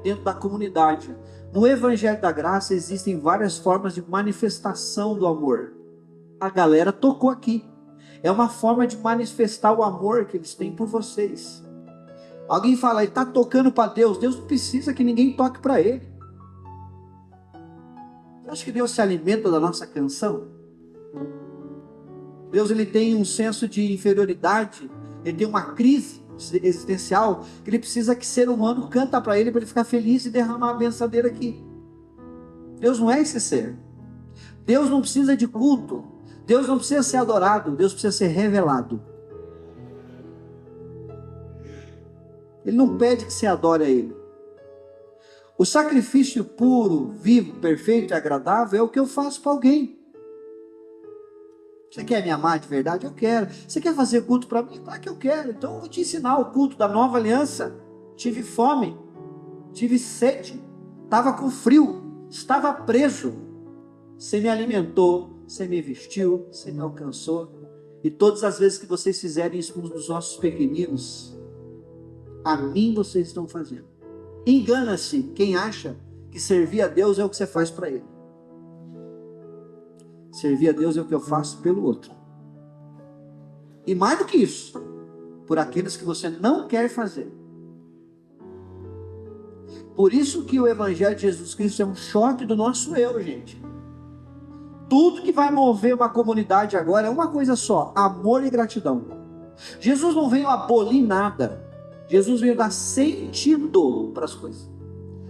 dentro da comunidade. No Evangelho da Graça existem várias formas de manifestação do amor. A galera tocou aqui. É uma forma de manifestar o amor que eles têm por vocês. Alguém fala, ele está tocando para Deus. Deus não precisa que ninguém toque para ele. Você acha que Deus se alimenta da nossa canção? Deus ele tem um senso de inferioridade. Ele tem uma crise existencial que ele precisa que ser humano canta para ele ficar feliz e derramar a bênção dele aqui. Deus não é esse ser. Deus não precisa de culto. Deus não precisa ser adorado. Deus precisa ser revelado. Ele não pede que você adore a ele. O sacrifício puro, vivo, perfeito e agradável é o que eu faço para alguém. Você quer me amar de verdade? Eu quero. Você quer fazer culto para mim? Claro que eu quero. Então eu vou te ensinar o culto da nova aliança. Tive fome, tive sede, estava com frio, estava preso. Você me alimentou, você me vestiu, você me alcançou. E todas as vezes que vocês fizerem isso com os dos nossos pequeninos, a mim vocês estão fazendo. Engana-se quem acha que servir a Deus é o que você faz para ele. Servir a Deus é o que eu faço pelo outro. E mais do que isso, por aqueles que você não quer fazer. Por isso que o Evangelho de Jesus Cristo é um choque do nosso eu, gente. Tudo que vai mover uma comunidade agora é uma coisa só: amor e gratidão. Jesus não veio abolir nada. Jesus veio dar sentido para as coisas.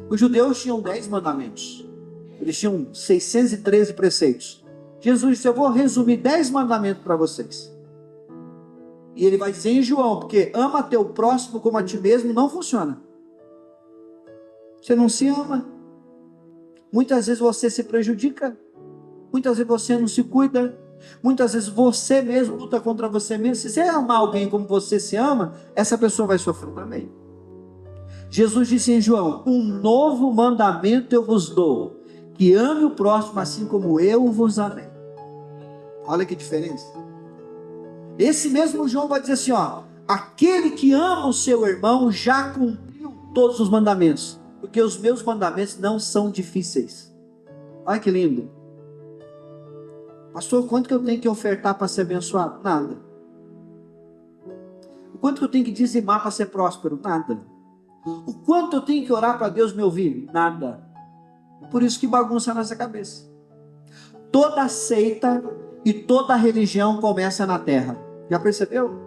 Os judeus tinham 10 mandamentos. Eles tinham 613 preceitos. Jesus disse, eu vou resumir 10 mandamentos para vocês. E ele vai dizer em João, porque ama teu próximo como a ti mesmo não funciona. Você não se ama. Muitas vezes você se prejudica. Muitas vezes você não se cuida. Muitas vezes você mesmo luta contra você mesmo. Se você amar alguém como você se ama, essa pessoa vai sofrer também. Jesus disse em João, um novo mandamento eu vos dou, que ame o próximo assim como eu vos amei. Olha que diferença. Esse mesmo João vai dizer assim, ó, aquele que ama o seu irmão já cumpriu todos os mandamentos, porque os meus mandamentos não são difíceis. Olha que lindo. Pastor, quanto que eu tenho que ofertar para ser abençoado? Nada. O quanto que eu tenho que dizimar para ser próspero? Nada. O quanto eu tenho que orar para Deus me ouvir? Nada. Por isso que bagunça nessa cabeça. Toda seita e toda religião começa na terra. Já percebeu?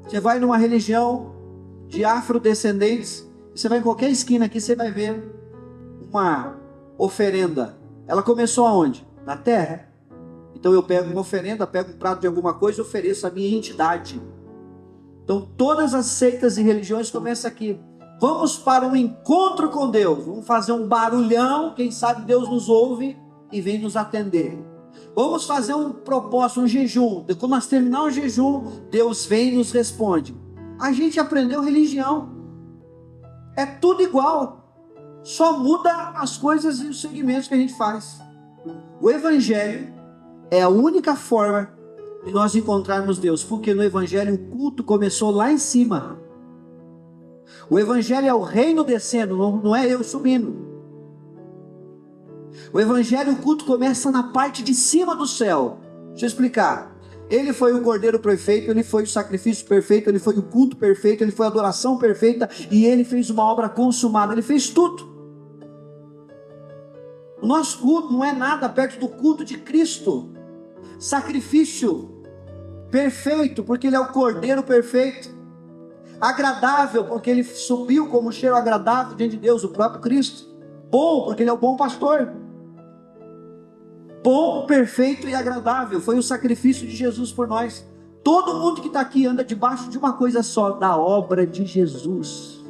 Você vai numa religião de afrodescendentes, você vai em qualquer esquina aqui, você vai ver uma oferenda. Ela começou aonde? Na terra. Então eu pego uma oferenda, pego um prato de alguma coisa e ofereço a minha entidade. Então todas as seitas e religiões começam aqui. Vamos para um encontro com Deus. Vamos fazer um barulhão, quem sabe Deus nos ouve e vem nos atender. Vamos fazer um propósito, um jejum. Quando nós terminar o jejum, Deus vem e nos responde. A gente aprendeu religião. É tudo igual. Só muda as coisas e os segmentos que a gente faz. O Evangelho é a única forma de nós encontrarmos Deus. Porque no Evangelho o culto começou lá em cima. O Evangelho é o reino descendo, não é eu subindo. O Evangelho, o culto começa na parte de cima do céu. Deixa eu explicar. Ele foi o cordeiro perfeito, ele foi o sacrifício perfeito, ele foi o culto perfeito, ele foi a adoração perfeita e ele fez uma obra consumada, ele fez tudo. O nosso culto não é nada perto do culto de Cristo. Sacrifício perfeito, porque ele é o cordeiro perfeito. Agradável, porque ele subiu como um cheiro agradável diante de Deus, o próprio Cristo. Bom, porque ele é o bom pastor. Bom, perfeito e agradável. Foi o sacrifício de Jesus por nós. Todo mundo que está aqui anda debaixo de uma coisa só, da obra de Jesus.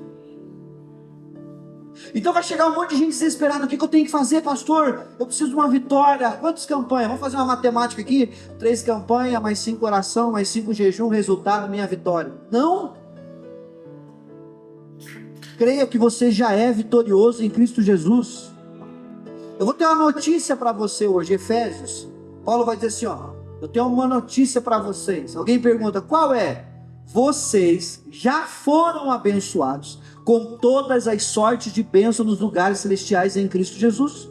Então vai chegar um monte de gente desesperada. O que eu tenho que fazer, pastor? Eu preciso de uma vitória. Quantas campanhas? Vamos fazer uma matemática aqui. 3 campanhas, mais 5 oração, mais 5 jejum, resultado, minha vitória. Não. Creia que você já é vitorioso em Cristo Jesus. Eu vou ter uma notícia para você hoje, Efésios. Paulo vai dizer assim, ó, eu tenho uma notícia para vocês. Alguém pergunta, qual é? Vocês já foram abençoados com todas as sortes de bênção nos lugares celestiais em Cristo Jesus.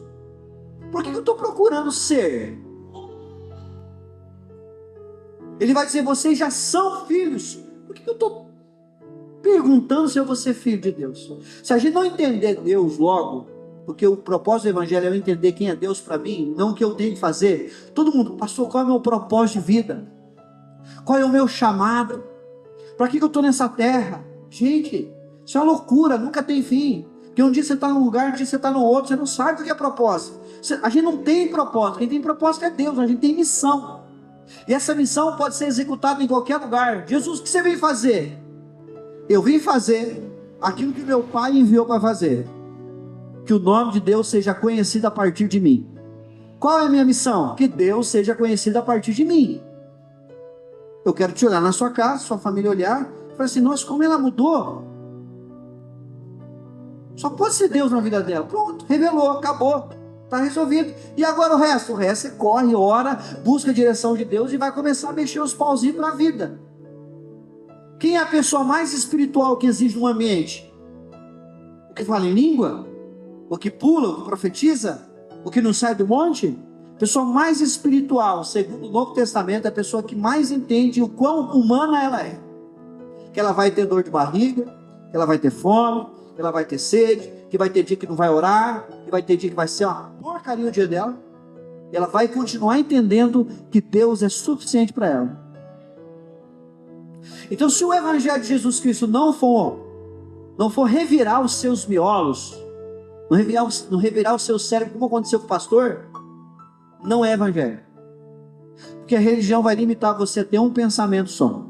Por que eu estou procurando ser? Ele vai dizer, vocês já são filhos. Por que eu estou perguntando se eu vou ser filho de Deus? Se a gente não entender Deus logo, porque o propósito do evangelho é eu entender quem é Deus para mim, não o que eu tenho que fazer. Todo mundo, pastor, qual é o meu propósito de vida? Qual é o meu chamado? Para que eu estou nessa terra? Gente, isso é uma loucura, nunca tem fim. Porque um dia você está num lugar, um dia você está no outro, você não sabe o que é propósito. A gente não tem propósito, quem tem propósito é Deus, a gente tem missão. E essa missão pode ser executada em qualquer lugar. Jesus, o que você veio fazer? Eu vim fazer aquilo que meu Pai enviou para fazer. Que o nome de Deus seja conhecido a partir de mim. Qual é a minha missão? Que Deus seja conhecido a partir de mim. Eu quero te olhar na sua casa, sua família olhar, e falar assim, nossa, como ela mudou. Só pode ser Deus na vida dela. Pronto, revelou, acabou. Está resolvido. E agora o resto? O resto você corre, ora, busca a direção de Deus e vai começar a mexer os pauzinhos na vida. Quem é a pessoa mais espiritual que existe no ambiente? O que fala em língua? O que pula? O que profetiza? O que não sai do monte? A pessoa mais espiritual, segundo o Novo Testamento, é a pessoa que mais entende o quão humana ela é. Que ela vai ter dor de barriga, que ela vai ter fome, que ela vai ter sede, que vai ter dia que não vai orar, que vai ter dia que vai ser uma porcaria o dia dela. Ela vai continuar entendendo que Deus é suficiente para ela. Então, se o evangelho de Jesus Cristo não for revirar os seus miolos, não revirar o seu cérebro, como aconteceu com o pastor, não é evangelho. Porque a religião vai limitar você a ter um pensamento só.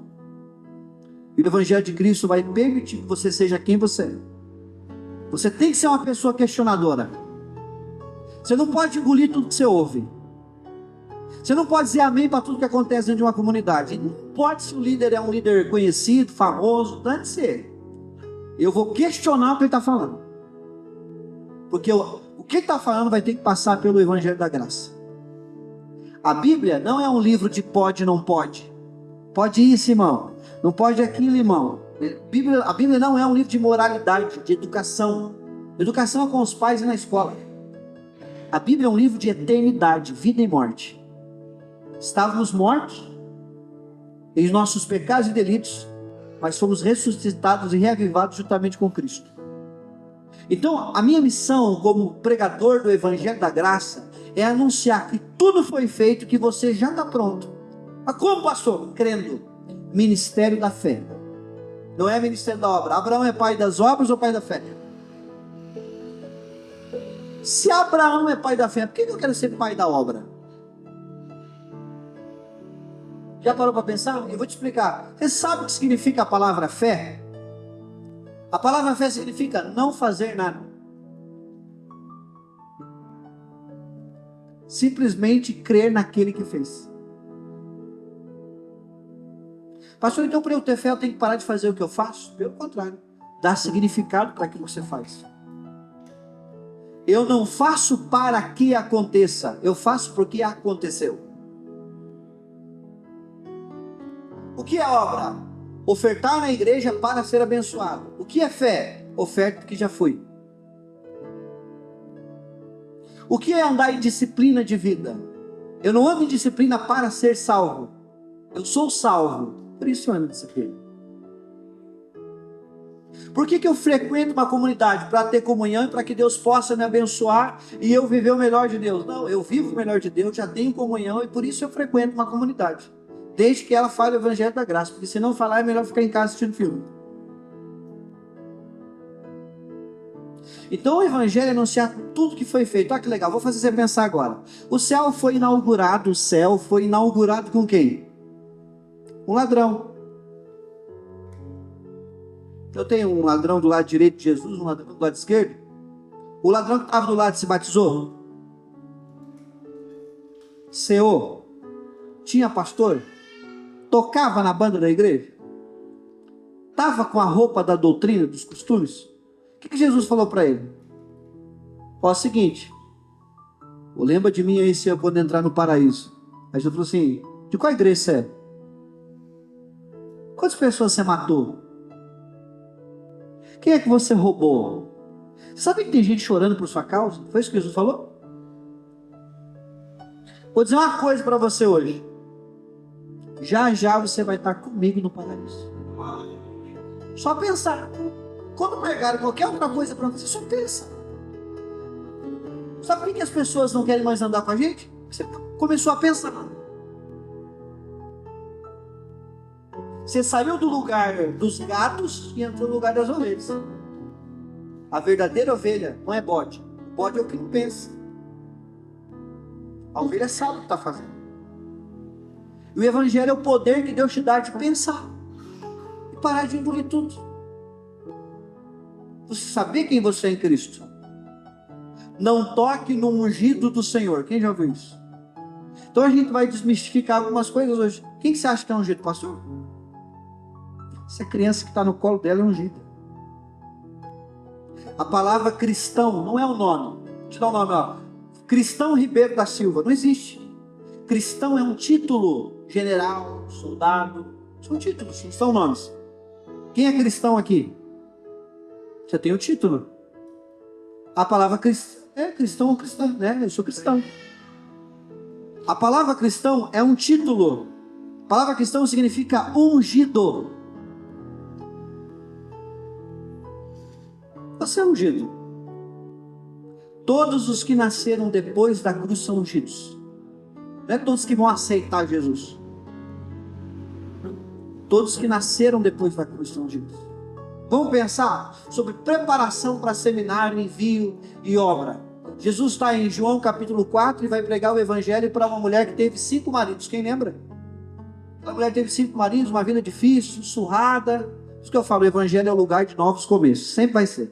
E o evangelho de Cristo vai permitir que você seja quem você é. Você tem que ser uma pessoa questionadora. Você não pode engolir tudo que você ouve. Você não pode dizer amém para tudo que acontece dentro de uma comunidade. Não pode se o líder é um líder conhecido, famoso, dane-se ele. Eu vou questionar o que ele está falando. Porque o que ele está falando vai ter que passar pelo evangelho da graça. A Bíblia não é um livro de pode e não pode. Pode isso, irmão. Não pode aquilo, irmão. A Bíblia não é um livro de moralidade, de educação. Educação é com os pais e na escola. A Bíblia é um livro de eternidade, vida e morte. Estávamos mortos em nossos pecados e delitos, mas fomos ressuscitados e reavivados juntamente com Cristo. Então, a minha missão como pregador do Evangelho da Graça é anunciar que tudo foi feito, que você já está pronto. Mas como, pastor? Crendo. Ministério da fé. Não é ministério da obra. Abraão é pai das obras ou pai da fé? Se Abraão é pai da fé, por que eu quero ser pai da obra? Já parou para pensar? Eu vou te explicar. Você sabe o que significa a palavra fé? A palavra fé significa não fazer nada. Simplesmente crer naquele que fez. Pastor, então para eu ter fé eu tenho que parar de fazer o que eu faço? Pelo contrário, dar significado para aquilo que você faz. Eu não faço para que aconteça, eu faço porque aconteceu. O que é obra? Ofertar na igreja para ser abençoado. O que é fé? Oferta que já fui. O que é andar em disciplina de vida? Eu não ando em disciplina para ser salvo. Eu sou salvo, por isso eu ando em disciplina. Por que eu frequento uma comunidade? Para ter comunhão e para que Deus possa me abençoar e eu viver o melhor de Deus. Não, eu vivo o melhor de Deus, já tenho comunhão e por isso eu frequento uma comunidade. Desde que ela fale o evangelho da graça, porque se não falar é melhor ficar em casa assistindo filme. Então o evangelho é anunciar tudo que foi feito. Olha que legal, vou fazer você pensar agora. O céu foi inaugurado com quem? Um ladrão. Eu tenho um ladrão do lado direito de Jesus, um ladrão do lado esquerdo. O ladrão que estava do lado se batizou? Ceou? Tinha pastor? Tocava na banda da igreja? Estava com a roupa da doutrina, dos costumes? O que Jesus falou para ele? Ó, é o seguinte, lembra de mim aí se eu quando entrar no paraíso. Aí Jesus falou assim, de qual igreja você é? Quantas pessoas você matou? Quem é que você roubou? Você sabe que tem gente chorando por sua causa? Foi isso que Jesus falou? Vou dizer uma coisa para você hoje. Já já você vai estar comigo no paraíso. Só pensar. Quando pregarem qualquer outra coisa para você, só pensa. Sabe por que as pessoas não querem mais andar com a gente? Você começou a pensar. Você saiu do lugar dos gatos e entrou no lugar das ovelhas. A verdadeira ovelha não é bode. O bode é o que não pensa. A ovelha sabe o que está fazendo. E o evangelho é o poder que Deus te dá de pensar. E parar de engolir tudo. Você saber quem você é em Cristo. Não toque no ungido do Senhor. Quem já ouviu isso? Então a gente vai desmistificar algumas coisas hoje. Quem que você acha que é ungido, pastor? Essa criança que está no colo dela é ungida. A palavra cristão não é o nome. Vou te dar o nome, ó. Cristão Ribeiro da Silva. Não existe. Cristão é um título. General, soldado. São títulos, não são nomes. Quem é cristão aqui? Você tem o título. A palavra cristão é cristão ou cristã, né? Eu sou cristão. A palavra cristão é um título. A palavra cristão significa ungido. Você é ungido. Todos os que nasceram depois da cruz são ungidos. Não é todos que vão aceitar Jesus. Todos que nasceram depois da cruz são ungidos. Vamos pensar sobre preparação para seminário, envio e obra. Jesus está em João capítulo 4 e vai pregar o evangelho para uma mulher que teve 5 maridos. Quem lembra? A mulher teve 5 maridos, uma vida difícil, surrada. Por isso que eu falo, o evangelho é o lugar de novos começos. Sempre vai ser.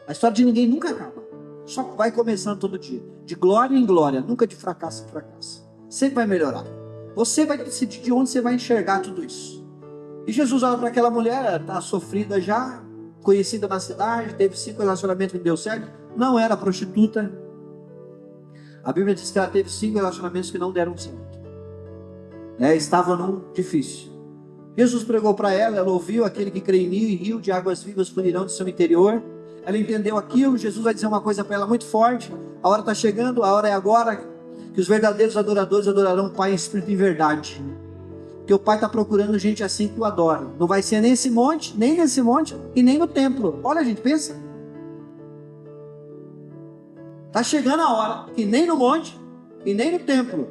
A história de ninguém nunca acaba. Só vai começando todo dia. De glória em glória, nunca de fracasso em fracasso. Sempre vai melhorar. Você vai decidir de onde você vai enxergar tudo isso. E Jesus olha para aquela mulher, está sofrida já, conhecida na cidade, teve 5 relacionamentos que não deu certo, não era prostituta. A Bíblia diz que ela teve 5 relacionamentos que não deram certo. Estava num difícil. Jesus pregou para ela, ela ouviu, aquele que crê em mim e rio de águas vivas fluirão do seu interior. Ela entendeu aquilo, Jesus vai dizer uma coisa para ela muito forte. A hora está chegando, a hora é agora, que os verdadeiros adoradores adorarão o Pai em espírito e em verdade. Porque o Pai está procurando gente assim que o adora. Não vai ser nesse monte, nem nesse monte e nem no templo. Olha, gente, pensa. Está chegando a hora que nem no monte e nem no templo.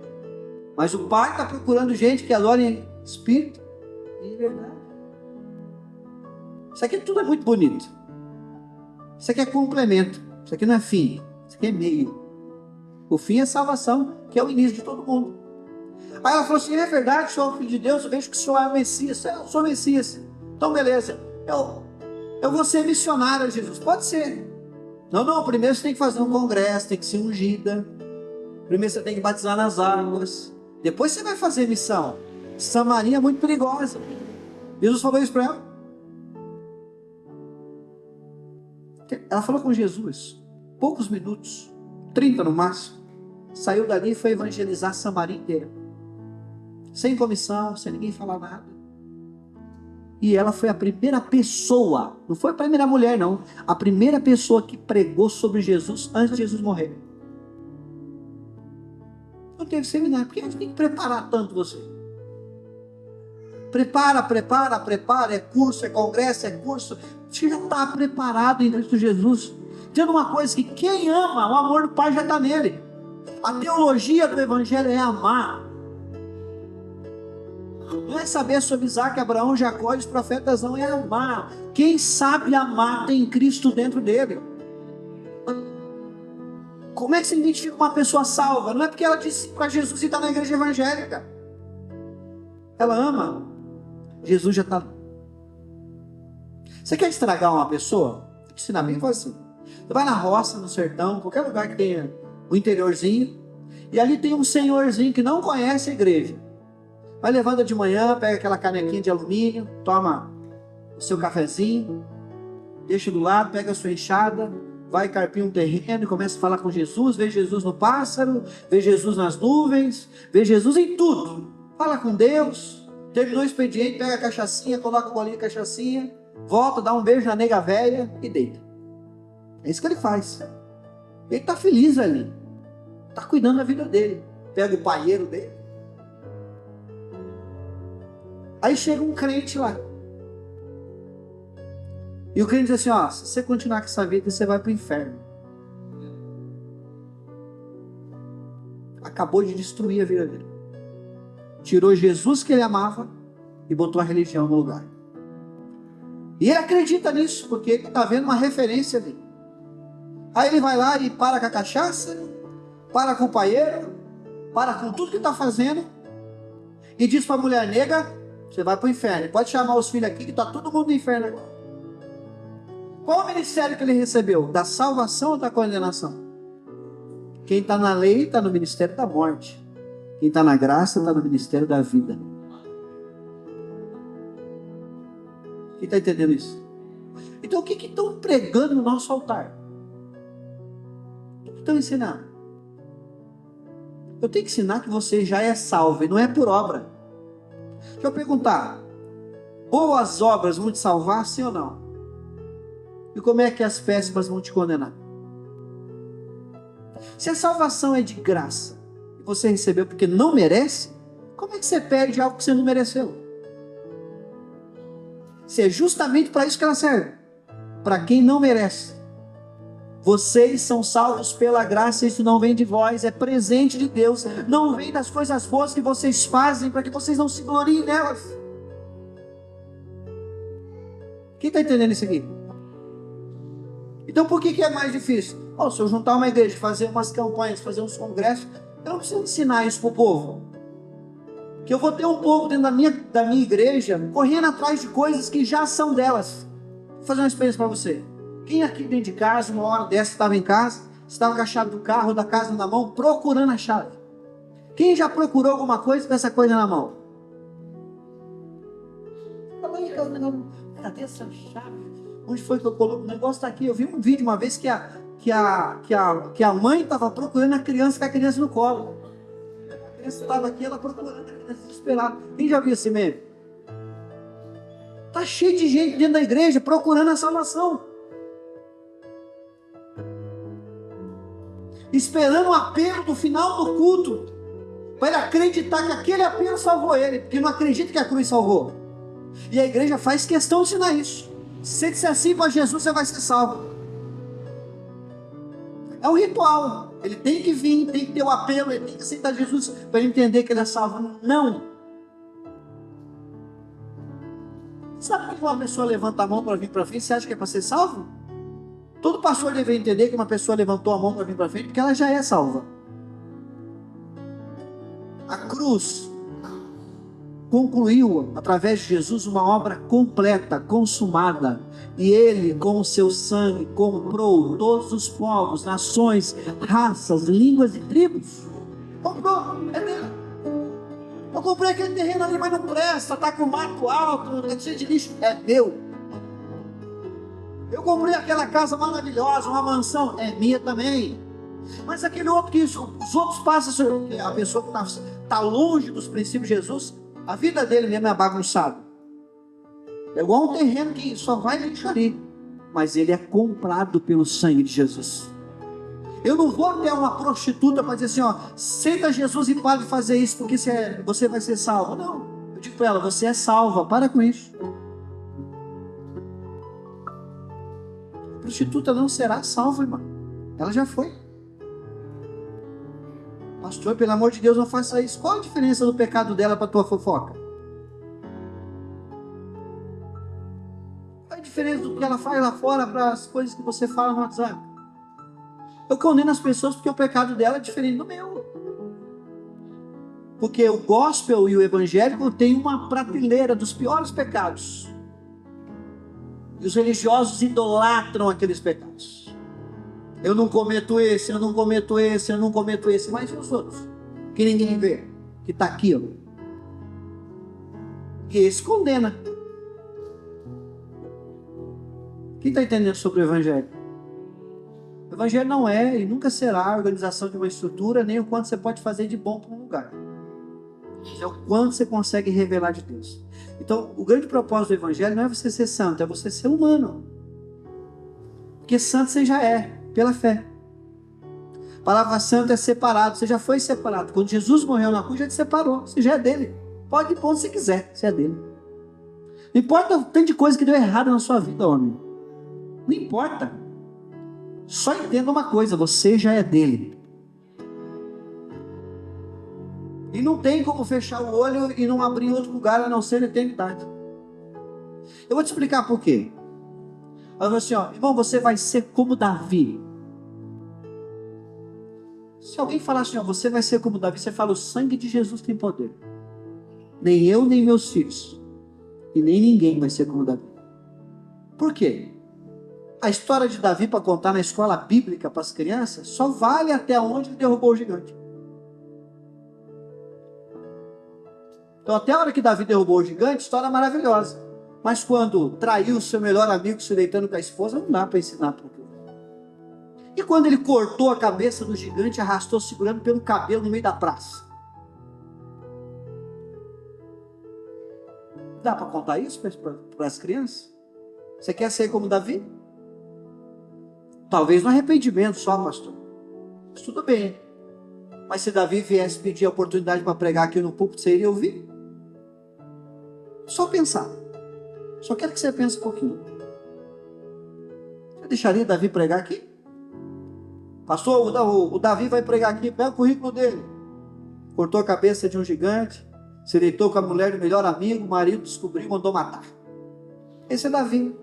Mas o Pai está procurando gente que adore em espírito e em verdade. Isso aqui tudo é muito bonito. Isso aqui é complemento. Isso aqui não é fim. Isso aqui é meio. O fim é salvação, que é o início de todo mundo. Aí ela falou assim, é verdade, o senhor é o filho de Deus, eu vejo que o senhor é o Messias. Eu sou o Messias. Então beleza, eu vou ser missionária, Jesus. Pode ser. Não, primeiro você tem que fazer um congresso, tem que ser ungida. Primeiro você tem que batizar nas águas. Depois você vai fazer missão. Samaria é muito perigosa. Jesus falou isso para ela. Ela falou com Jesus, poucos minutos, 30 no máximo. Saiu dali e foi evangelizar Samaria inteira. Sem comissão, sem ninguém falar nada. E ela foi a primeira pessoa, não foi a primeira mulher não, a primeira pessoa que pregou sobre Jesus antes de Jesus morrer. Não teve seminário, porque a gente tem que preparar tanto você. Prepara, é curso, é congresso, é curso. Você já está preparado em Cristo Jesus. Tendo uma coisa que quem ama, o amor do Pai já está nele. A teologia do Evangelho é amar. Não é saber sobre Isaac, Abraão, Jacó e os profetas, não, é amar. Quem sabe amar tem Cristo dentro dele. Como é que se identifica uma pessoa salva? Não é porque ela disse para Jesus e está na igreja evangélica. Ela ama. Jesus já está. Você quer estragar uma pessoa? Ensinar bem fácil. Você vai na roça, no sertão, qualquer lugar que tenha o interiorzinho, e ali tem um senhorzinho que não conhece a igreja. Vai levando de manhã, pega aquela canequinha de alumínio, toma o seu cafezinho, deixa do lado, pega a sua enxada, vai carpir um terreno e começa a falar com Jesus, vê Jesus no pássaro, vê Jesus nas nuvens, vê Jesus em tudo. Fala com Deus, terminou o expediente, pega a cachaçinha, coloca o bolinho de cachaçinha, volta, dá um beijo na nega velha e deita. É isso que ele faz. Ele está feliz ali. Está cuidando da vida dele. Pega o paieiro dele. Aí chega um crente lá. E o crente diz assim, ó, se você continuar com essa vida, você vai para o inferno. Acabou de destruir a vida dele. Tirou Jesus que ele amava e botou a religião no lugar. E ele acredita nisso, porque ele está vendo uma referência ali. Aí ele vai lá e para com a cachaça, para com o paieiro, para com tudo que está fazendo, e diz para a mulher, nega, você vai para o inferno. Pode chamar os filhos aqui, que está todo mundo no inferno agora. Qual o ministério que ele recebeu? Da salvação ou da condenação? Quem está na lei está no ministério da morte. Quem está na graça está no ministério da vida. Quem está entendendo isso? Então o que estão pregando no nosso altar? O que estão ensinando? Eu tenho que ensinar que você já é salvo e não é por obra. Deixa eu perguntar. Boas obras vão te salvar, sim ou não? E como é que as péssimas vão te condenar? Se a salvação é de graça e você recebeu porque não merece, como é que você perde algo que você não mereceu? Se é justamente para isso que ela serve, para quem não merece. Vocês são salvos pela graça, isso não vem de vós, é presente de Deus, não vem das coisas boas que vocês fazem para que vocês não se gloriem nelas. Quem está entendendo isso aqui? Então por que é mais difícil? Se eu juntar uma igreja, fazer umas campanhas, fazer uns congressos, eu não preciso ensinar isso para o povo. Que eu vou ter um povo dentro da minha igreja, correndo atrás de coisas que já são delas. Vou fazer uma experiência para você. Quem aqui dentro de casa, uma hora dessa, estava em casa, estava com a chave do carro, da casa na mão, procurando a chave? Quem já procurou alguma coisa com essa coisa na mão? Cadê essa chave? Onde foi que eu coloquei? O negócio está aqui. Eu vi um vídeo uma vez que a mãe estava procurando a criança com a criança no colo. A criança estava aqui, ela procurando a criança desesperada. Quem já viu esse meme? Está cheio de gente dentro da igreja procurando a salvação. Esperando o apelo do final do culto. Para ele acreditar que aquele apelo salvou ele. Porque não acredita que a cruz salvou. E a igreja faz questão de ensinar isso. Se você disser assim para Jesus, você vai ser salvo. É um ritual. Ele tem que vir, tem que ter o apelo, ele tem que aceitar Jesus para ele entender que ele é salvo. Não. Sabe que uma pessoa levanta a mão para vir para frente, você acha que é para ser salvo? Todo pastor deve entender que uma pessoa levantou a mão para vir para frente porque ela já é salva. A cruz concluiu, através de Jesus, uma obra completa, consumada. E ele, com o seu sangue, comprou todos os povos, nações, raças, línguas e tribos. Comprou, é dele. Eu comprei aquele terreno ali, mas não presta, está com mato alto, está cheio de lixo, é meu. Eu comprei aquela casa maravilhosa, uma mansão, é minha também. Mas aquele outro que os outros passam, a pessoa que está longe dos princípios de Jesus, a vida dele mesmo é bagunçada. É igual um terreno que só vai lixo ali. Mas ele é comprado pelo sangue de Jesus. Eu não vou até uma prostituta para dizer assim, aceita Jesus e para de fazer isso porque você vai ser salvo. Não, eu digo para ela, você é salva, para com isso. A prostituta não será salva, irmão. Ela já foi. Pastor, pelo amor de Deus, não faça isso. Qual a diferença do pecado dela para a tua fofoca? Qual a diferença do que ela faz lá fora para as coisas que você fala no WhatsApp? Eu condeno as pessoas porque o pecado dela é diferente do meu. Porque o gospel e o evangélico têm uma prateleira dos piores pecados. E os religiosos idolatram aqueles pecados. Eu não cometo esse, eu não cometo esse, eu não cometo esse. Mas e os outros? Que ninguém vê. Que está aqui, Que esse condena. Quem está entendendo sobre o Evangelho? O Evangelho não é e nunca será a organização de uma estrutura, nem o quanto você pode fazer de bom para um lugar. Isso é o quanto você consegue revelar de Deus. Então, o grande propósito do Evangelho não é você ser santo, é você ser humano. Porque santo você já é, pela fé. A palavra santo é separado, você já foi separado. Quando Jesus morreu na cruz, já te separou, você já é dele. Pode ir para onde você quiser, você é dele. Não importa o tanto de coisa que deu errado na sua vida, homem. Não importa. Só entenda uma coisa, você já é dele. E não tem como fechar o olho e não abrir em outro lugar a não ser na eternidade. Eu vou te explicar por quê. Ela falou assim, ó, irmão, você vai ser como Davi. Se alguém falar assim, ó, você vai ser como Davi, você fala, o sangue de Jesus tem poder. Nem eu, nem meus filhos. E nem ninguém vai ser como Davi. Por quê? A história de Davi, para contar na escola bíblica para as crianças, só vale até onde ele derrubou o gigante. Então, até a hora que Davi derrubou o gigante, história maravilhosa. Mas quando traiu o seu melhor amigo se deitando com a esposa, não dá para ensinar para o povo. E quando ele cortou a cabeça do gigante, arrastou segurando pelo cabelo no meio da praça. Dá para contar isso para as crianças? Você quer ser como Davi? Talvez no arrependimento só, pastor. Mas tudo bem. Mas se Davi viesse pedir a oportunidade para pregar aqui no púlpito, você iria ouvir? Só pensar. Só quero que você pense um pouquinho. Você deixaria Davi pregar aqui? Pastor, o Davi vai pregar aqui, pega o currículo dele. Cortou a cabeça de um gigante, se deitou com a mulher do melhor amigo, o marido descobriu e mandou matar. Esse é Davi.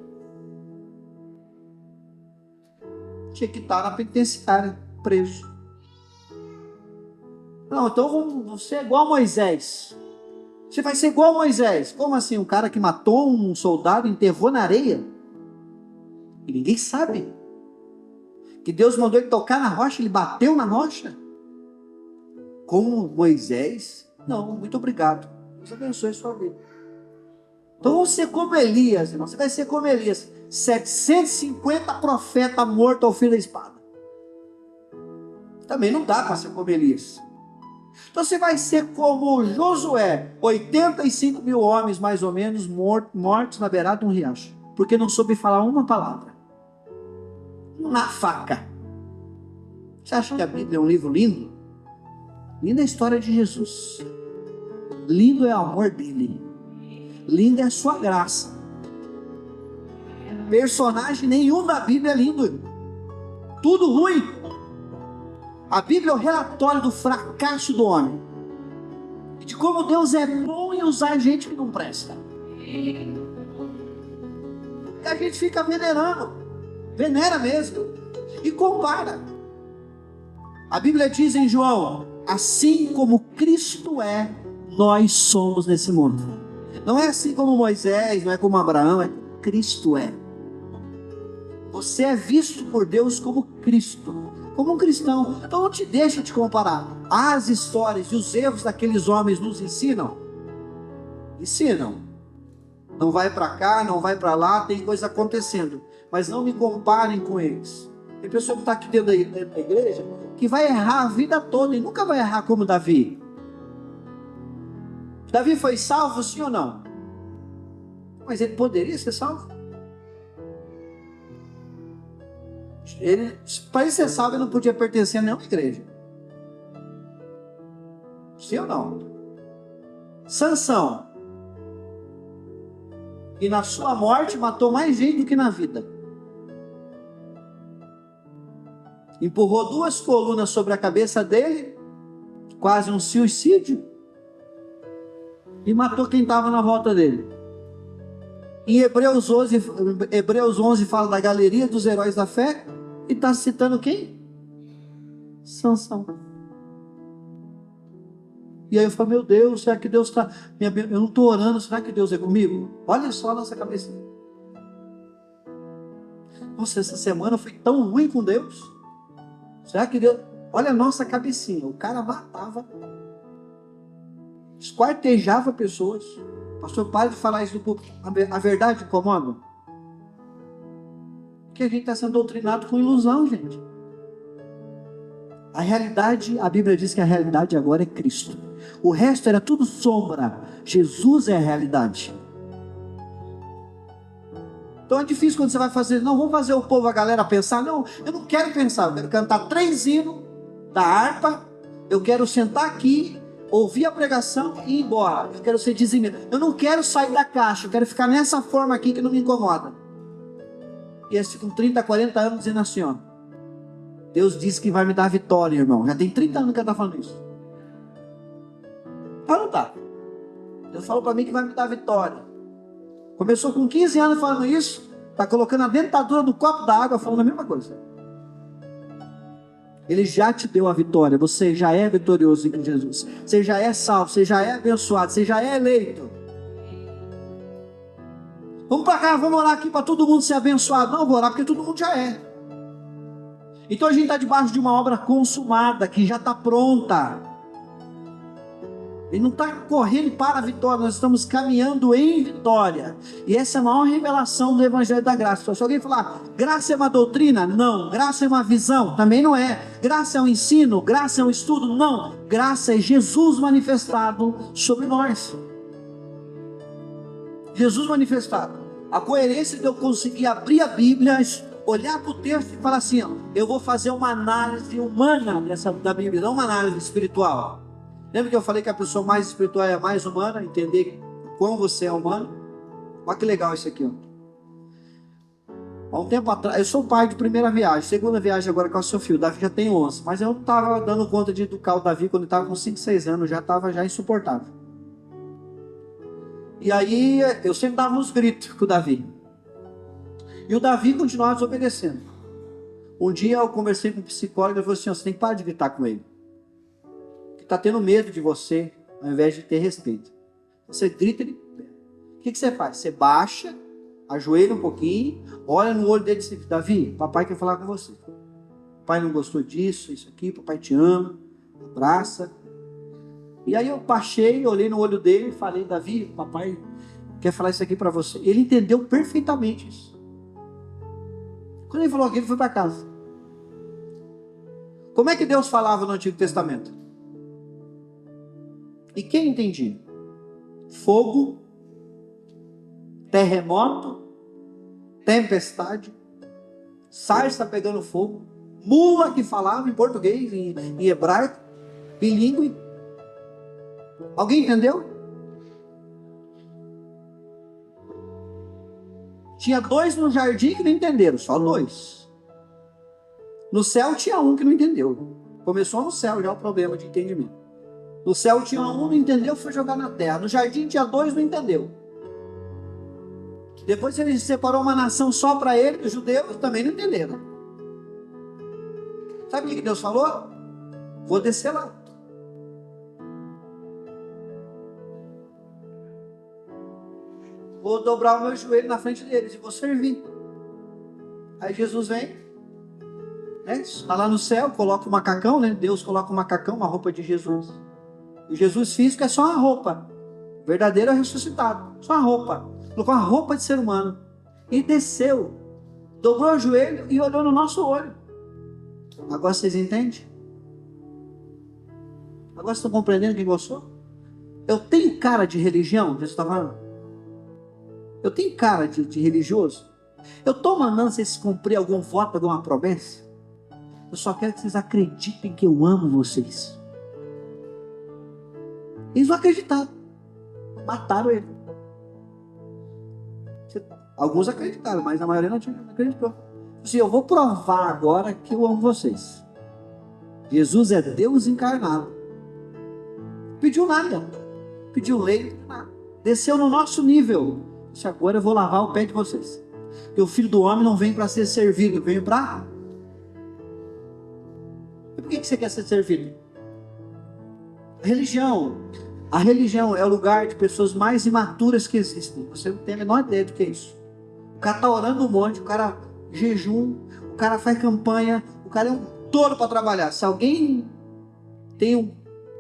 Tinha que estar na penitenciária, preso. Não, então você é igual a Moisés. Você vai ser igual a Moisés. Como assim? Um cara que matou um soldado, enterrou na areia? E ninguém sabe. Que Deus mandou ele tocar na rocha, ele bateu na rocha? Como Moisés? Não, muito obrigado. Deus abençoe a sua vida. Então vamos ser como Elias, irmão. Você vai ser como Elias. 750 profetas mortos ao fim da espada. Também não dá para ser como Elias. Então você vai ser como Josué. 85 mil homens, mais ou menos, mortos na beirada de um riacho. Porque não soube falar uma palavra. Na faca. Você acha que a Bíblia é um livro lindo? Linda é a história de Jesus. Lindo é o amor dele. Linda é a sua graça. Personagem nenhum da Bíblia é lindo. Tudo ruim. A Bíblia é o relatório do fracasso do homem. E de como Deus é bom em usar gente que não presta. E a gente fica venerando. Venera mesmo. E compara. A Bíblia diz em João, assim como Cristo é, nós somos nesse mundo. Não é assim como Moisés, não é como Abraão, é como Cristo é. Você é visto por Deus como Cristo, como um cristão. Então não te deixa te comparar. As histórias e os erros daqueles homens nos ensinam. Ensinam. Não vai para cá, não vai para lá, tem coisa acontecendo. Mas não me comparem com eles. Tem pessoa que está aqui dentro da igreja que vai errar a vida toda e nunca vai errar como Davi. Davi foi salvo, sim ou não? Mas ele poderia ser salvo? Para ele ser salvo, ele não podia pertencer a nenhuma igreja. Sim ou não? Sansão. E na sua morte matou mais gente do que na vida. Empurrou 2 colunas sobre a cabeça dele, quase um suicídio, e matou quem estava na volta dele. Em Hebreus 11 fala da galeria dos heróis da fé, e está citando quem? Sansão. E aí eu falo, meu Deus, será que Deus está... Eu não estou orando, será que Deus é comigo? Olha só a nossa cabeça. Nossa, essa semana foi tão ruim com Deus. Será que Deus... Olha a nossa cabecinha. O cara matava, esquartejava pessoas. Pastor, pare de falar isso do público. A verdade incomoda? Porque a gente está sendo doutrinado com ilusão, gente. A realidade, a Bíblia diz que a realidade agora é Cristo. O resto era tudo sombra. Jesus é a realidade. Então é difícil quando você vai fazer, não, vamos fazer o povo, a galera pensar. Não, eu não quero pensar, eu quero cantar 3 hinos da harpa, eu quero sentar aqui, ouvir a pregação e ir embora. Eu quero ser dizimista. Eu não quero sair da caixa, eu quero ficar nessa forma aqui que não me incomoda. E eles ficam 30, 40 anos dizendo assim, ó, Deus disse que vai me dar vitória, irmão. Já tem 30 anos que ela está falando isso. Ah, não tá. Deus falou para mim que vai me dar vitória. Começou com 15 anos falando isso, está colocando a dentadura do copo da água falando a mesma coisa. Ele já te deu a vitória, você já é vitorioso em Jesus. Você já é salvo, você já é abençoado, você já é eleito. Vamos para cá, vamos orar aqui para todo mundo ser abençoado. Não, vou orar porque todo mundo já é. Então a gente está debaixo de uma obra consumada, que já está pronta. Ele não está correndo para a vitória, nós estamos caminhando em vitória. E essa é a maior revelação do Evangelho da Graça. Se alguém falar, graça é uma doutrina? Não. Graça é uma visão? Também não é. Graça é um ensino? Graça é um estudo? Não. Graça é Jesus manifestado sobre nós. Jesus manifestado. A coerência de eu conseguir abrir a Bíblia, olhar para o texto e falar assim, ó, eu vou fazer uma análise humana da Bíblia, não uma análise espiritual. Lembra que eu falei que a pessoa mais espiritual é a mais humana? Entender quão você é humano? Olha que legal isso aqui, ó. Há um tempo atrás, eu sou pai de primeira viagem, segunda viagem agora com o seu filho, o Davi já tem 11, mas eu não estava dando conta de educar o Davi quando ele estava com 5, 6 anos, já estava insuportável. E aí eu sempre dava uns gritos com o Davi. E o Davi continuava desobedecendo. Um dia eu conversei com um psicólogo e ele falou assim, você tem que parar de gritar com ele. Está tendo medo de você, ao invés de ter respeito. Você grita, ele... O que você faz? Você baixa, ajoelha um pouquinho, olha no olho dele e diz, Davi, papai quer falar com você. Papai não gostou disso, isso aqui, papai te ama, abraça. E aí eu baixei, olhei no olho dele e falei, Davi, papai quer falar isso aqui para você. Ele entendeu perfeitamente isso. Quando ele falou aquilo, ele foi para casa. Como é que Deus falava no Antigo Testamento? E quem entendia? Fogo, terremoto, tempestade, sarça pegando fogo, mula que falava em português, em hebraico, bilíngue. Alguém entendeu? Tinha 2 no jardim que não entenderam, só 2. No céu tinha um que não entendeu. Começou no céu já o problema de entendimento. No céu tinha um, não entendeu, foi jogar na terra. No jardim tinha 2, não entendeu. Depois ele separou uma nação só para ele, os judeus também não entenderam. Sabe o que Deus falou? Vou descer lá. Vou dobrar o meu joelho na frente deles e vou servir. Aí Jesus vem, né? Está lá no céu, coloca o macacão, né? Deus coloca o macacão, uma roupa de Jesus. O Jesus físico é só uma roupa. O verdadeiro é ressuscitado. Só uma roupa. Colocou uma roupa de ser humano. E desceu. Dobrou o joelho e olhou no nosso olho. Agora vocês entendem? Agora vocês estão compreendendo quem eu sou? Eu tenho cara de religião, Jesus está falando? Eu tenho cara de religioso? Eu estou mandando vocês cumprir algum voto, alguma promessa? Eu só quero que vocês acreditem que eu amo vocês. Eles não acreditaram. Mataram ele. Alguns acreditaram, mas a maioria não acreditou. Assim, eu vou provar agora que eu amo vocês. Jesus é Deus encarnado. Pediu nada. Pediu lei, nada. Desceu no nosso nível. Disse, agora eu vou lavar o pé de vocês. Porque o Filho do Homem não vem para ser servido, vem para... E por que você quer ser servido? A religião é o lugar de pessoas mais imaturas que existem. Você não tem a menor ideia do que é isso. O cara está orando um monte, o cara jejum, o cara faz campanha, o cara é um touro para trabalhar. Se alguém tem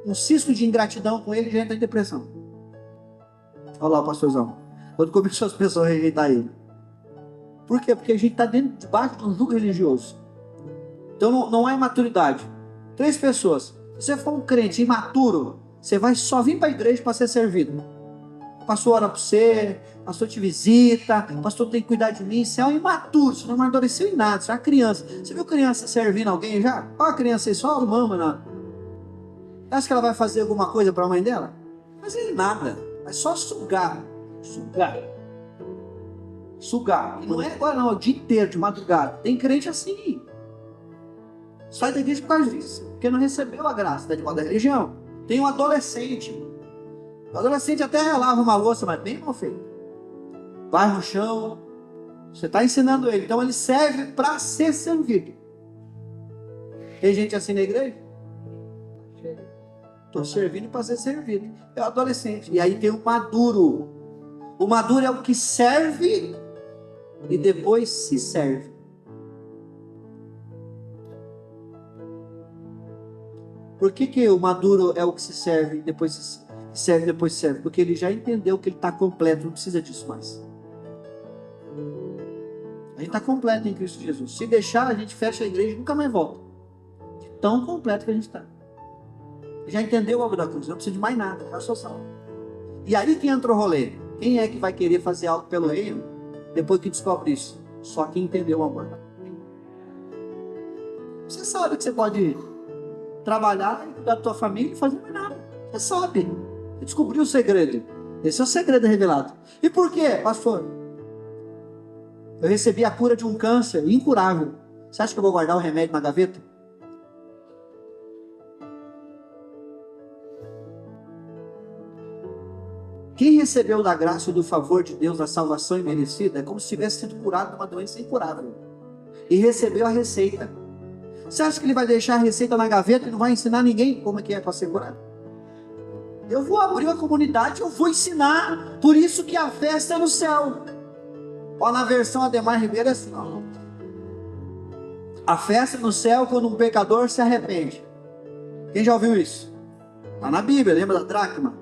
um cisco de ingratidão com ele, já entra em depressão. Olha lá o pastorzão. Quando começou as pessoas a rejeitar ele. Por quê? Porque a gente está debaixo de um jugo religioso. Então não há imaturidade. 3 pessoas. Se você for um crente imaturo, Você vai só vir para a igreja para ser servido. O pastor ora para você, o pastor te visita, o pastor tem que cuidar de mim. Você é um imaturo, você não amadureceu em nada, você é uma criança. Você viu criança servindo alguém já? Olha a criança aí, só mama, não. Acha que ela vai fazer alguma coisa para a mãe dela? Não vai fazer nada, vai só sugar. Sugar. E não é agora não, é o dia inteiro, de madrugada. Tem crente assim. Sai da igreja por causa disso, porque não recebeu a graça da religião. Tem um adolescente. O adolescente até lava uma louça, mas bem mal feito. Vai no chão. Você está ensinando ele. Então ele serve para ser servido. Tem gente assim na igreja? Estou servindo para ser servido. É o adolescente. E aí tem o maduro. O maduro é o que serve e depois se serve. Por que o maduro é o que se serve e depois se serve? Porque ele já entendeu que ele está completo, não precisa disso mais. A gente está completo em Cristo Jesus. Se deixar, a gente fecha a igreja e nunca mais volta. De tão completo que a gente está. Já entendeu o algo da cruz, não precisa de mais nada, já sou salvo. E aí que entra o rolê. Quem é que vai querer fazer algo pelo reino depois que descobre isso? Só quem entendeu o amor. Você sabe que você pode trabalhar, cuidar da tua família e fazer mais nada. Você sabe. Você descobriu o segredo. Esse é o segredo revelado. E por quê, pastor? Eu recebi a cura de um câncer incurável. Você acha que eu vou guardar o remédio na gaveta? Quem recebeu da graça e do favor de Deus a salvação imerecida é como se tivesse sido curado de uma doença incurável. E recebeu a receita. Você acha que ele vai deixar a receita na gaveta e não vai ensinar ninguém como é que é para ser curado? Eu vou abrir uma comunidade, eu vou ensinar. Por isso que a festa é no céu. Ó, na versão Ademar Ribeiro é assim, ó. A festa é no céu quando um pecador se arrepende. Quem já ouviu isso? Está na Bíblia, lembra da dracma?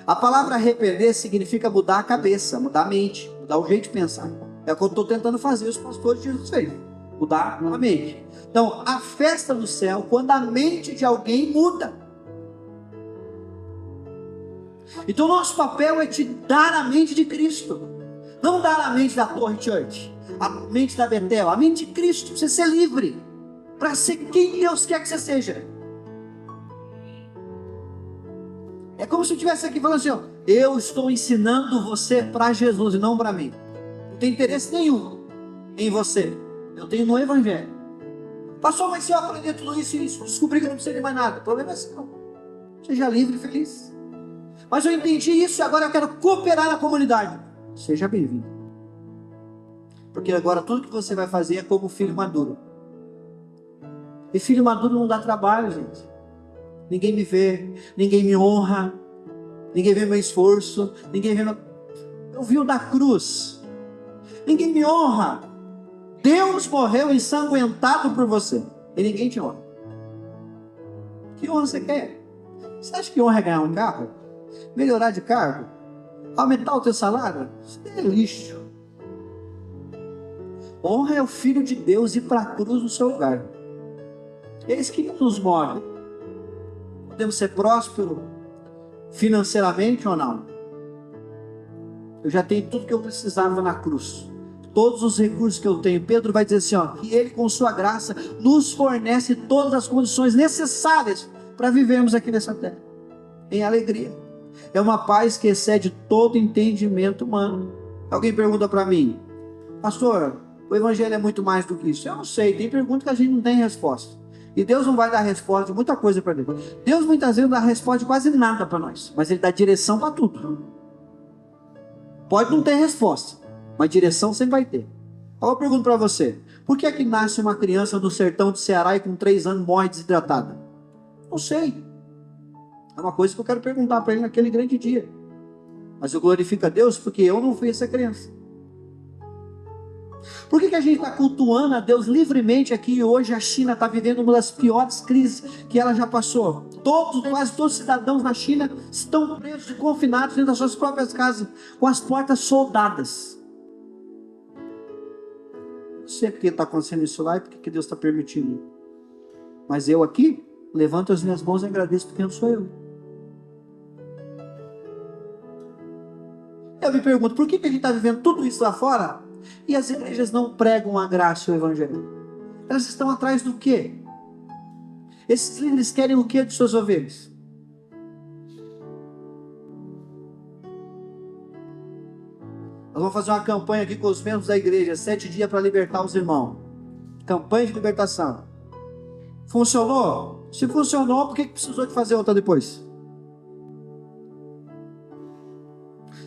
A palavra arrepender significa mudar a cabeça, mudar a mente, mudar o jeito de pensar. É o que eu estou tentando fazer, os pastores de Jesus fez. Mudar a mente. Então, a festa no céu, quando a mente de alguém muda. Então, nosso papel é te dar a mente de Cristo. Não dar a mente da Torre Church, a mente da Betel, a mente de Cristo, para você ser livre, para ser quem Deus quer que você seja. É como se eu estivesse aqui falando assim, ó, eu estou ensinando você para Jesus e não para mim. Não tem interesse nenhum em você. Eu tenho no Evangelho. Pastor, mas se eu aprender tudo isso e descobrir que eu não preciso de mais nada, o problema é assim, não. Seja livre e feliz. Mas eu entendi isso e agora eu quero cooperar na comunidade. Seja bem-vindo. Porque agora tudo que você vai fazer é como filho maduro. E filho maduro não dá trabalho, gente. Ninguém me vê, ninguém me honra, ninguém vê meu esforço, ninguém vê meu... Eu vi o da cruz. Ninguém me honra. Deus morreu ensanguentado por você. E ninguém te honra. Que honra você quer? Você acha que honra é ganhar um carro? Melhorar de cargo? Aumentar o teu salário? Isso é lixo. Honra é o Filho de Deus ir para a cruz no seu lugar. Eis que nos move. Podemos ser prósperos financeiramente ou não? Eu já tenho tudo que eu precisava na cruz. Todos os recursos que eu tenho. Pedro vai dizer assim, ó, que Ele com sua graça nos fornece todas as condições necessárias para vivermos aqui nessa terra. Em alegria. É uma paz que excede todo entendimento humano. Alguém pergunta para mim, pastor, o Evangelho é muito mais do que isso. Eu não sei, tem pergunta que a gente não tem resposta. E Deus não vai dar resposta de muita coisa para Deus. Deus muitas vezes não dá resposta de quase nada para nós. Mas Ele dá direção para tudo. Pode não ter resposta, mas direção sempre vai ter. Agora eu pergunto para você. Por que é que nasce uma criança do sertão do Ceará e com 3 anos morre desidratada? Não sei. É uma coisa que eu quero perguntar para ele naquele grande dia. Mas eu glorifico a Deus porque eu não fui essa criança. Por que a gente está cultuando a Deus livremente aqui e hoje a China está vivendo uma das piores crises que ela já passou? Quase todos os cidadãos na China estão presos e confinados dentro das suas próprias casas, com as portas soldadas. Não sei porque está acontecendo isso lá e porque Deus está permitindo. Mas eu aqui, levanto as minhas mãos e agradeço porque não sou eu. eu me pergunto, por que a gente está vivendo tudo isso lá fora e as igrejas não pregam a graça e o evangelho? Elas estão atrás do quê? Esses líderes querem o quê de suas ovelhas? Nós vamos fazer uma campanha aqui com os membros da igreja, 7 dias para libertar os irmãos. Campanha de libertação. Funcionou? Se funcionou, por que precisou de fazer outra depois?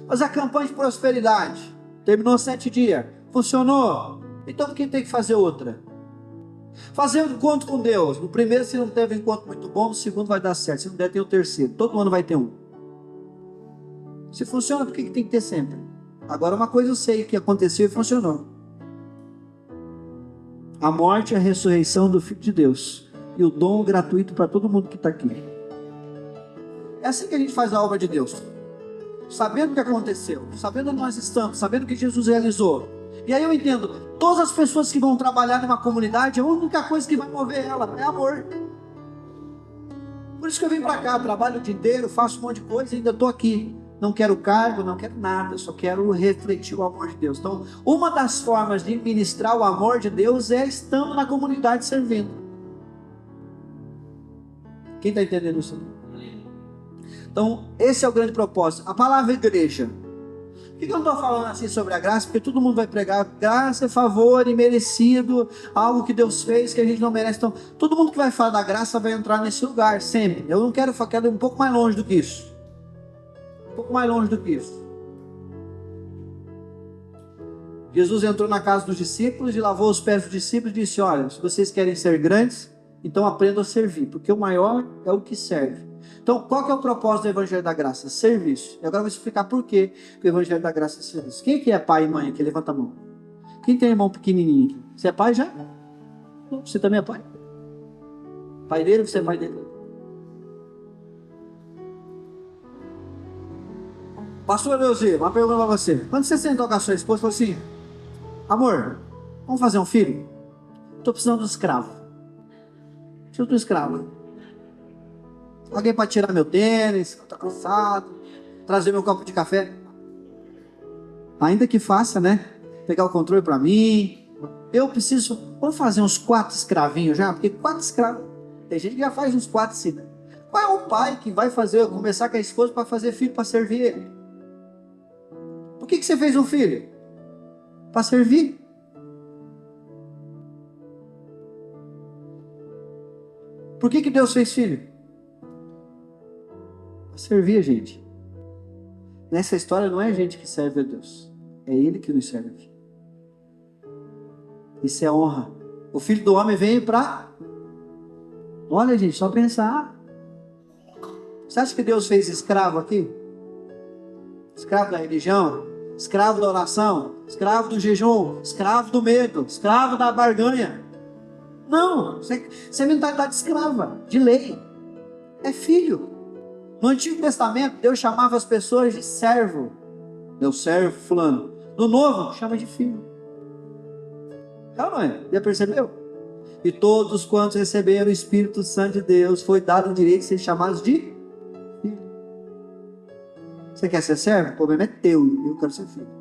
Mas a campanha de prosperidade terminou 7 dias. Funcionou? Então por que tem que fazer outra? Fazer um encontro com Deus. No primeiro, se não teve um encontro muito bom, no segundo vai dar certo. Se não der, tem o terceiro. Todo ano vai ter um. Se funciona, por que tem que ter sempre? Agora, uma coisa eu sei que aconteceu e funcionou. A morte e a ressurreição do Filho de Deus. E o dom gratuito para todo mundo que está aqui. É assim que a gente faz a obra de Deus. Sabendo o que aconteceu. Sabendo onde nós estamos. Sabendo o que Jesus realizou. E aí eu entendo. Todas as pessoas que vão trabalhar numa comunidade, a única coisa que vai mover ela é amor. Por isso que eu vim para cá. Trabalho o dia inteiro, faço um monte de coisa e ainda estou aqui. Não quero cargo, não quero nada, só quero refletir o amor de Deus. Então, uma das formas de ministrar o amor de Deus é estando na comunidade servindo. Quem está entendendo isso? Então, esse é o grande propósito. A palavra igreja. Por que eu não estou falando assim sobre a graça? Porque todo mundo vai pregar graça, favor e merecido, algo que Deus fez que a gente não merece. Então, todo mundo que vai falar da graça vai entrar nesse lugar, sempre. Eu não quero ir um pouco mais longe do que isso. Um pouco mais longe do que isso. Jesus entrou na casa dos discípulos e lavou os pés dos discípulos e disse: olha, se vocês querem ser grandes, então aprendam a servir, porque o maior é o que serve. Então, qual que é o propósito do Evangelho da Graça? Serviço. E agora eu vou explicar por que o Evangelho da Graça é serviço. Quem que é pai e mãe aqui? Levanta a mão. Quem tem irmão pequenininho aqui? Você é pai já? Você também é pai? Pai dele ou você é pai dele? Pastor Leozir, uma pergunta para você. Quando você sentou com a sua esposa, falou assim: amor, vamos fazer um filho? Estou precisando de um escravo. Preciso de um escravo. Alguém para tirar meu tênis, estou cansado, trazer meu copo de café. Ainda que faça, né? Pegar o controle para mim. Eu preciso, vamos fazer uns 4 escravinhos já? Porque 4 escravos, tem gente que já faz uns 4 assim. Qual é o pai que vai começar com a esposa para fazer filho para servir ele? Por que você fez um filho? Para servir. Por que Deus fez filho? Para servir a gente. Nessa história não é a gente que serve a Deus. É Ele que nos serve. Isso é honra. O Filho do Homem veio para... Olha, gente, só pensar. Você acha que Deus fez escravo aqui? Escravo da religião? Escravo da oração? Escravo do jejum? Escravo do medo? Escravo da barganha? Não, isso é mentalidade escrava, de lei. É filho. No Antigo Testamento, Deus chamava as pessoas de servo. Meu servo fulano. No Novo, chama de filho. É ou não é? Já percebeu? E todos quantos receberam o Espírito Santo de Deus, foi dado o direito de ser chamados de filho. Você quer ser servo? O problema é teu, eu quero ser filho.